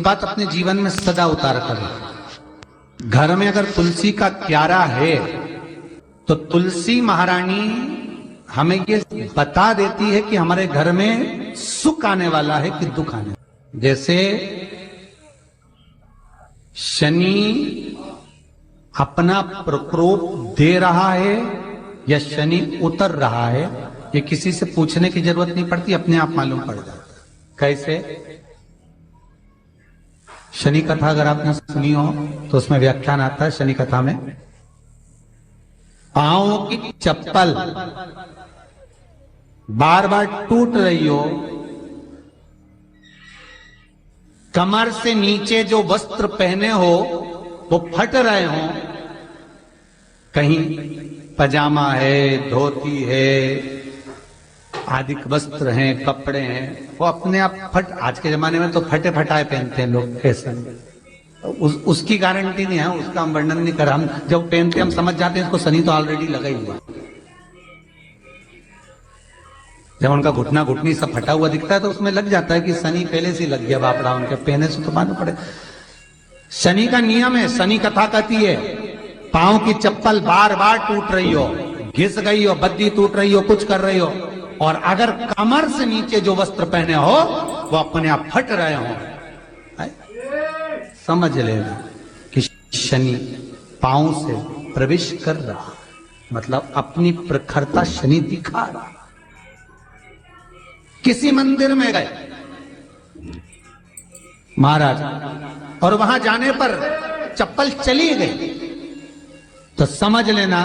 बात अपने जीवन में सदा उतार करें। घर में अगर तुलसी का क्यारा है तो तुलसी महारानी हमें ये बता देती है कि हमारे घर में सुख आने वाला है कि दुख आने। जैसे शनि अपना प्रकोप दे रहा है या शनि उतर रहा है, ये किसी से पूछने की जरूरत नहीं पड़ती, अपने आप मालूम पड़ जाता। कैसे? शनि कथा अगर आपने सुनी हो तो उसमें व्याख्यान आता है शनि कथा में, पांव की चप्पल बार बार टूट रही हो, कमर से नीचे जो वस्त्र पहने हो वो फट रहे हो, कहीं पजामा है, धोती है, आदि वस्त्र हैं, कपड़े हैं, वो अपने आप फट। आज के जमाने में तो फटे फटाए पहनते हैं लोग फैशन, उसकी गारंटी नहीं है, उसका हम वर्णन नहीं कर। हम जब पहनते हम समझ जाते हैं इसको शनि तो ऑलरेडी लगा ही हुआ। जब उनका घुटना घुटनी सब फटा हुआ दिखता है तो उसमें लग जाता है कि शनि पहले से लग गया बापड़ा, उनके पहने से तो मालूम पड़े। शनि का नियम है, शनि कथा कहती है पांव की चप्पल बार बार टूट रही हो, घिस गई हो, बद्दी टूट रही हो, कुछ कर रही हो, और अगर कमर से नीचे जो वस्त्र पहने हो वो अपने आप फट रहे हो, समझ लेना कि शनि पांव से प्रवेश कर रहा, मतलब अपनी प्रखरता शनि दिखा रहा। किसी मंदिर में गए महाराज और वहां जाने पर चप्पल चली गई तो समझ लेना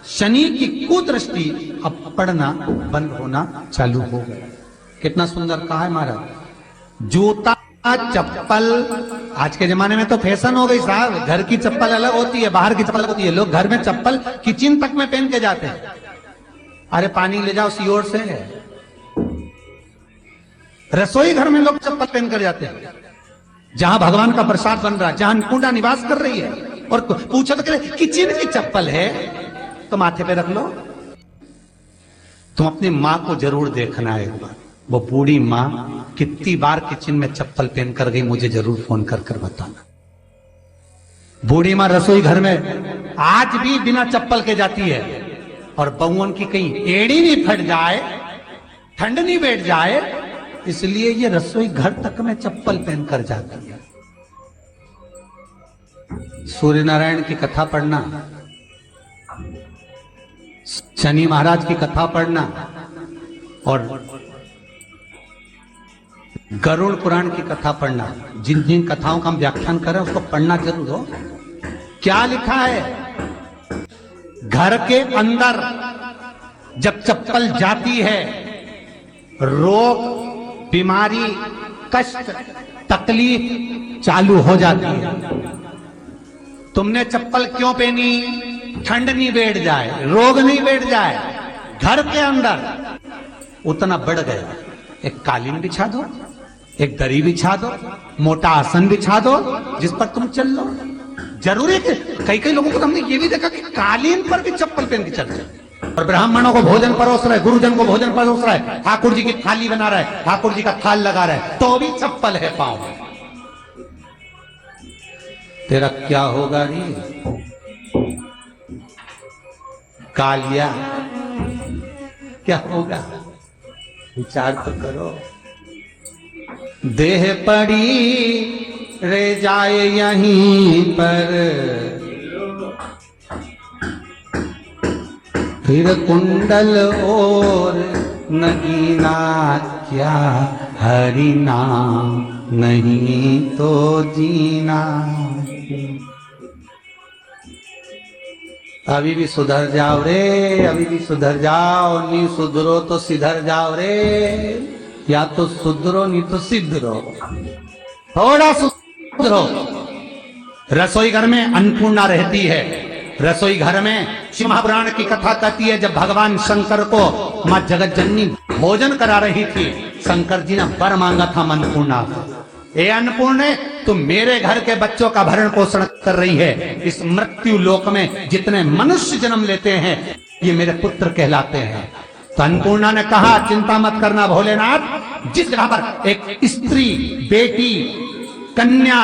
शनि की कुदृष्टि अब पड़ना बंद होना चालू हो गया। कितना सुंदर कहा है महाराज। जूता चप्पल आज के जमाने में तो फैशन हो गई साहब, घर की चप्पल अलग होती है, बाहर की चप्पल अलग होती है। लोग घर में चप्पल किचन तक में पहन के जाते हैं। अरे पानी ले जाओ सीओर से, रसोई घर में लोग चप्पल पहन कर जाते हैं। जहां भगवान का प्रसाद बन रहा है, जहां अन्नपूर्णा निवास कर रही है, और पूछो तो कह किचन की चप्पल है तो माथे पे रख लो। तुम अपनी मां को जरूर देखना है एक बार, वो बूढ़ी मां कितनी बार किचन में चप्पल पहन कर गई, मुझे जरूर फोन कर कर बताना। बूढ़ी मां रसोई घर में आज भी बिना चप्पल के जाती है, और बहुओं की कहीं एड़ी नहीं फट जाए, ठंड नहीं बैठ जाए, इसलिए ये रसोई घर तक में चप्पल पहनकर जाती है। सूर्य नारायण की कथा पढ़ना, शनि महाराज की कथा पढ़ना, और गरुड़ पुराण की कथा पढ़ना। जिन जिन कथाओं का हम व्याख्यान कर रहे हैं उसको पढ़ना जरूर हो। क्या लिखा है? घर के अंदर जब चप्पल जाती है, रोग, बीमारी, कष्ट, तकलीफ चालू हो जाती है। तुमने चप्पल क्यों पहनी? ठंड नहीं बैठ जाए, रोग नहीं बैठ जाए। घर के अंदर उतना बढ़ गया, एक कालीन बिछा दो, एक दरी बिछा दो, मोटा आसन बिछा दो जिस पर तुम चल लो। जरूरी है कि कई लोगों को हमने ये भी देखा कि कालीन पर भी चप्पल पहन के चल रहे, और ब्राह्मणों को भोजन परोस रहा है, गुरुजन को भोजन परोस रहा है, ठाकुर जी की थाली बना रहा है, ठाकुर जी का थाल लगा रहा है, तो भी चप्पल है पांव में। तेरा क्या होगा रे कालिया, क्या होगा? विचार तो करो। देह पड़ी रे जाए यहीं पर, फिर कुंडल और नगीना, क्या हरि नाम नहीं तो जीना। अभी भी सुधर जाओ रे, अभी भी सुधर जाओ, नहीं सुधरो तो सिधर जाओ रे, या तो सुधरो नहीं तो सिधरो, थोड़ा सुधरो। रसोई घर में अन्नपूर्णा रहती है। रसोई घर में शिव महापुराण की कथा कहती है, जब भगवान शंकर को मां जगत जननी भोजन करा रही थी, शंकर जी ने वर मांगा था अन्नपूर्णा। ए अन्नपूर्णे, तुम मेरे घर के बच्चों का भरण पोषण कर रही है। इस मृत्यु लोक में जितने मनुष्य जन्म लेते हैं ये मेरे पुत्र कहलाते हैं। तो अन्नपूर्णा ने कहा, चिंता मत करना भोलेनाथ, जिस जगह पर एक स्त्री, बेटी कन्या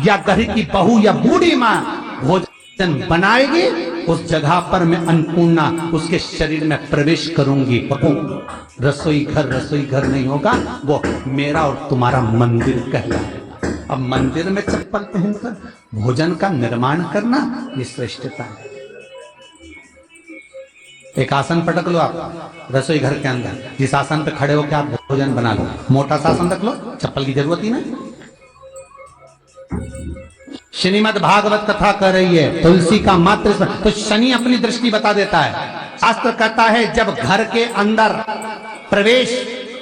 या घर की बहू या बूढ़ी माँ भोजन बनाएगी, उस जगह पर मैं अन्नपूर्णा उसके शरीर में प्रवेश करूंगी। रसोई घर नहीं होगा, वो मेरा और तुम्हारा मंदिर कहलाएगा। अब मंदिर में चप्पल पहनकर भोजन का निर्माण करना ये श्रेष्ठता है। एक आसन पटक लो आप रसोई घर के अंदर, जिस आसन पे खड़े होकर आप भोजन बना लो। मोटा सा आसन रख लो, चप्पल की जरूरत ही नहीं। श्रीमद् भागवत कथा कर रही है, तुलसी का मात्र तो शनि अपनी दृष्टि बता देता है। शास्त्र कहता है जब घर के अंदर प्रवेश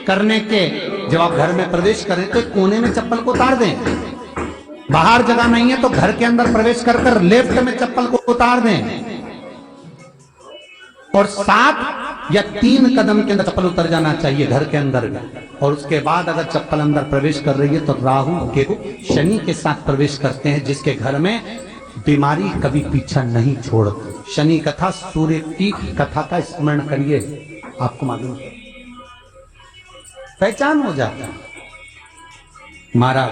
करने के, जब आप घर में प्रवेश करें तो कोने में चप्पल को उतार दें। बाहर जगह नहीं है तो घर के अंदर प्रवेश कर लेफ्ट में चप्पल को उतार दें, और 7 या 3 कदम के अंदर चप्पल उतर जाना चाहिए घर के अंदर। और उसके बाद अगर चप्पल अंदर प्रवेश कर रही है तो राहु केतु शनि के साथ प्रवेश करते हैं, जिसके घर में बीमारी कभी पीछा नहीं छोड़ती। शनि कथा, सूर्य की कथा का स्मरण करिए, आपको मालूम है, पहचान हो जाता है। महाराज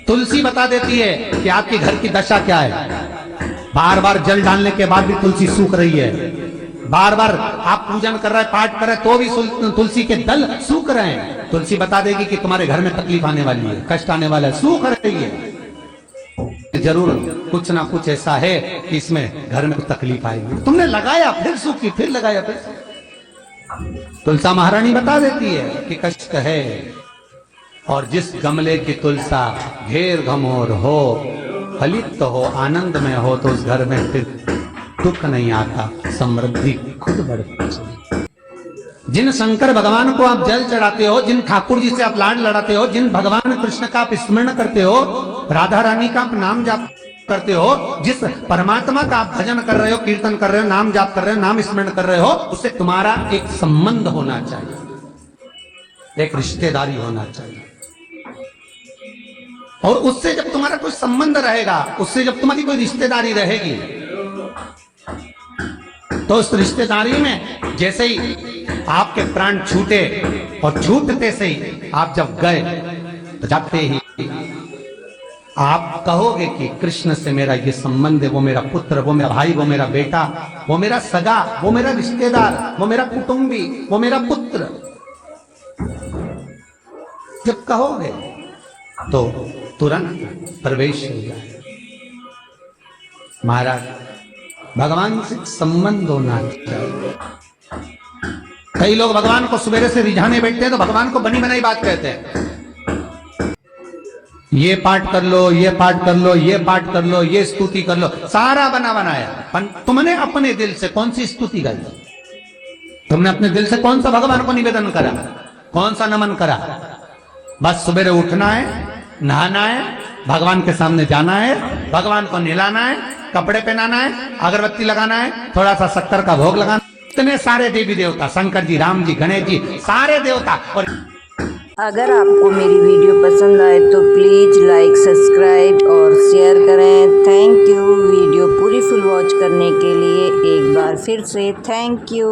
तुलसी बता देती है कि आपके घर की दशा क्या है। बार बार जल डालने के बाद भी तुलसी सूख रही है, बार बार आप पूजन कर रहे हैं, पाठ कर रहे हैं, तो भी तुलसी के दल सूख रहे हैं। तुलसी बता देगी कि तुम्हारे घर में तकलीफ आने वाली है, कष्ट आने वाला है, सूख रही है। जरूर कुछ ना कुछ ऐसा है कि इसमें घर में कुछ तकलीफ आएगी। तुमने लगाया फिर सूखी, फिर लगाया फिर। तुलसा महारानी बता देती है कि कष्ट है, और जिस गमले की तुलसा घेर घमोर हो, फलित तो हो, आनंद में हो, तो उस घर में फिर दुख नहीं आता, समृद्धि खुद बढ़ती। जिन शंकर भगवान को आप जल चढ़ाते हो, जिन ठाकुर जी से आप लाड लड़ाते हो, जिन भगवान कृष्ण का आप स्मरण करते हो, राधा रानी का आप नाम जाप करते हो, जिस परमात्मा का आप भजन कर रहे हो, कीर्तन कर रहे हो, नाम जाप कर रहे हो, नाम स्मरण कर रहे हो, उससे तुम्हारा एक संबंध होना चाहिए, एक रिश्तेदारी होना चाहिए। और उससे जब तुम्हारा कोई संबंध रहेगा, उससे जब तुम्हारी कोई रिश्तेदारी रहेगी, तो उस रिश्तेदारी में जैसे ही आपके प्राण छूटे, और छूटते से ही आप जब गए, तो जाते ही आप कहोगे कि कृष्ण से मेरा ये संबंध है, वो मेरा पुत्र, वो मेरा भाई, वो मेरा बेटा, वो मेरा सगा, वो मेरा रिश्तेदार, वो मेरा कुटुंबी, वो मेरा पुत्र। जब कहोगे तो तुरंत प्रवेश हो जाए। महाराज भगवान से संबंध होना चाहिए। कई लोग भगवान को सवेरे से रिझाने बैठते हैं तो भगवान को बनी बनाई बात कहते हैं। ये पाठ कर लो, ये पाठ कर लो, ये पाठ कर लो, ये स्तुति कर लो, सारा बना बनाया। तुमने अपने दिल से कौन सी स्तुति गाई? तुमने अपने दिल से कौन सा भगवान को निवेदन करा, कौन सा नमन करा? बस सवेरे उठना है, नहाना है, भगवान के सामने जाना है, भगवान को नहलाना है, कपड़े पहनाना है, अगरबत्ती लगाना है, थोड़ा सा शक्कर का भोग लगाना। इतने सारे देवी देवता, शंकर जी, राम जी, गणेश जी, सारे देवता। और अगर आपको मेरी वीडियो पसंद आए तो प्लीज़ लाइक, सब्सक्राइब और शेयर करें। Thank you. वीडियो पूरी फुल वॉच करने के लिए एक बार फिर से थैंक यू।